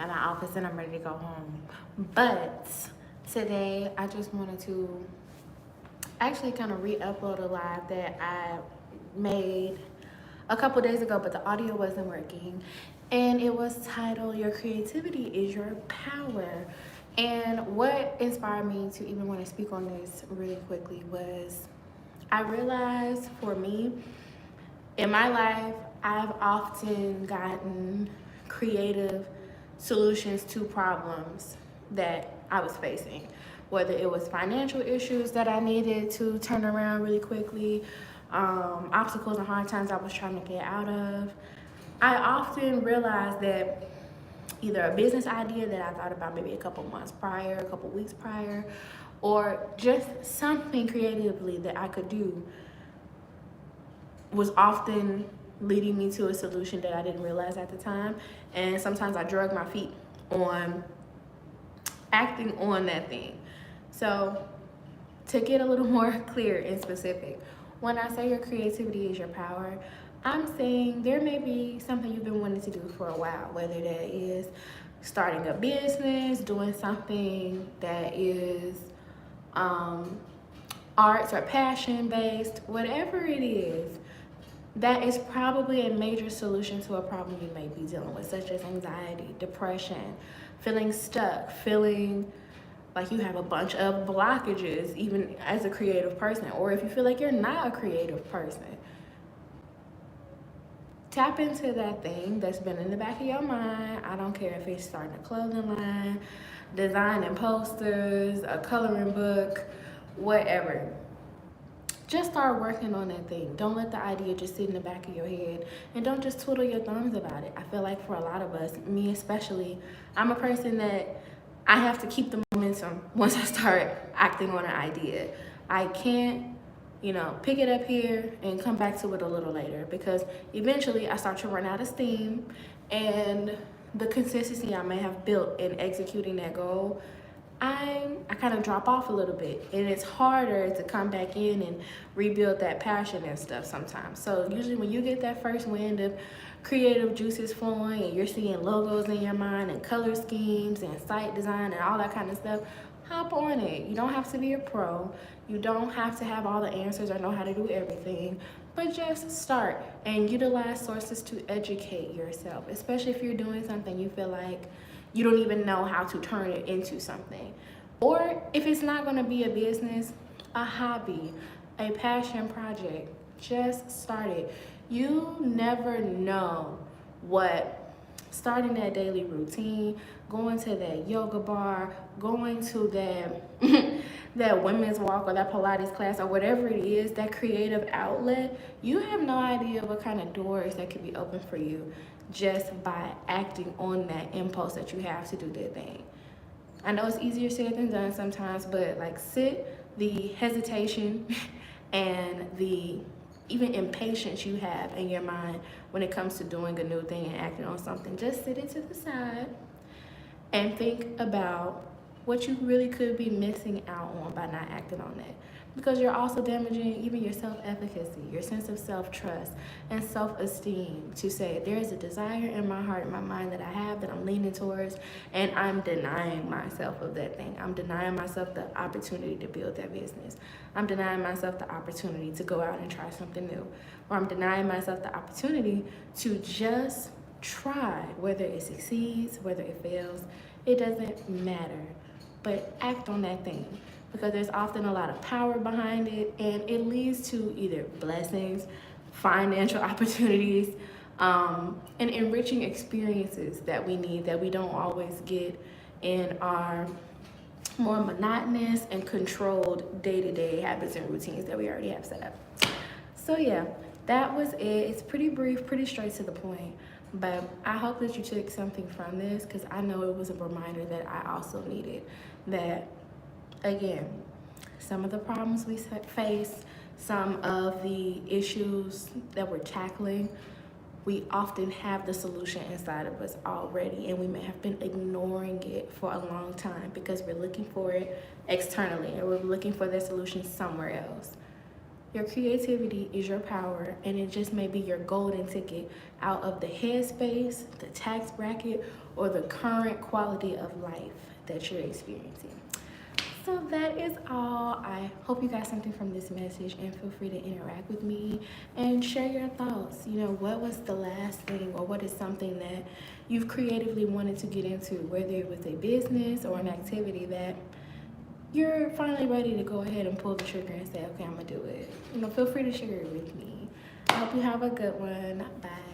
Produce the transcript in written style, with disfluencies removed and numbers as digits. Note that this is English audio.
at my office and I'm ready to go home. But today I just wanted to actually kind of re-upload a live that I made a couple days ago, but the audio wasn't working. And it was titled, Your Creativity is Your Power. And what inspired me to even want to speak on this really quickly was I realized for me, in my life, I've often gotten creative solutions to problems that I was facing, whether it was financial issues that I needed to turn around really quickly, obstacles and hard times I was trying to get out of. I often realized that either a business idea that I thought about maybe a couple months prior, a couple weeks prior, or just something creatively that I could do was often leading me to a solution that I didn't realize at the time. And sometimes I drug my feet on acting on that thing. So to get a little more clear and specific, when I say your creativity is your power, I'm saying there may be something you've been wanting to do for a while, whether that is starting a business, doing something that is arts or passion based, whatever it is, that is probably a major solution to a problem you may be dealing with, such as anxiety, depression, feeling stuck, feeling like you have a bunch of blockages, even as a creative person, or if you feel like you're not a creative person. Tap into that thing that's been in the back of your mind. I don't care if it's starting a clothing line, designing posters, a coloring book, whatever. Just start working on that thing. Don't let the idea just sit in the back of your head, and don't just twiddle your thumbs about it. I feel like for a lot of us, me especially, I'm a person that I have to keep the momentum once I start acting on an idea. I can't, pick it up here and come back to it a little later, because eventually I start to run out of steam, and the consistency I may have built in executing that goal, I kind of drop off a little bit, and it's harder to come back in and rebuild that passion and stuff sometimes. So usually when you get that first wind of creative juices flowing and you're seeing logos in your mind and color schemes and site design and all that kind of stuff, hop on it. You don't have to be a pro. You don't have to have all the answers or know how to do everything, but just start and utilize sources to educate yourself, especially if you're doing something you feel like you don't even know how to turn it into something. Or if it's not going to be a business, a hobby, a passion project, just start it. You never know what starting that daily routine, going to that yoga bar, going to that that women's walk or that Pilates class or whatever it is, that creative outlet, you have no idea what kind of doors that could be open for you just by acting on that impulse that you have to do that thing. I know it's easier said than done sometimes, but the hesitation and the even impatience you have in your mind when it comes to doing a new thing and acting on something, just sit it to the side and think about what you really could be missing out on by not acting on it. Because you're also damaging even your self-efficacy, your sense of self-trust and self-esteem, to say there is a desire in my heart and my mind that I have that I'm leaning towards, and I'm denying myself of that thing. I'm denying myself the opportunity to build that business. I'm denying myself the opportunity to go out and try something new. Or I'm denying myself the opportunity to just try, whether it succeeds, whether it fails, it doesn't matter. But act on that thing, because there's often a lot of power behind it, and it leads to either blessings, financial opportunities, and enriching experiences that we need, that we don't always get in our more monotonous and controlled day-to-day habits and routines that we already have set up. So yeah, that was it. It's pretty brief, pretty straight to the point, but I hope that you took something from this, because I know it was a reminder that I also needed. That, again, some of the problems we face, some of the issues that we're tackling, we often have the solution inside of us already, and we may have been ignoring it for a long time because we're looking for it externally, or we're looking for the solution somewhere else. Your creativity is your power, and it just may be your golden ticket out of the headspace, the tax bracket, or the current quality of life that you're experiencing. So that is all. I hope you got something from this message, and feel free to interact with me and share your thoughts. What was the last thing, or what is something that you've creatively wanted to get into, whether it was a business or an activity that you're finally ready to go ahead and pull the trigger and say, okay, I'm gonna do it. Feel free to share it with me. I hope you have a good one. Bye.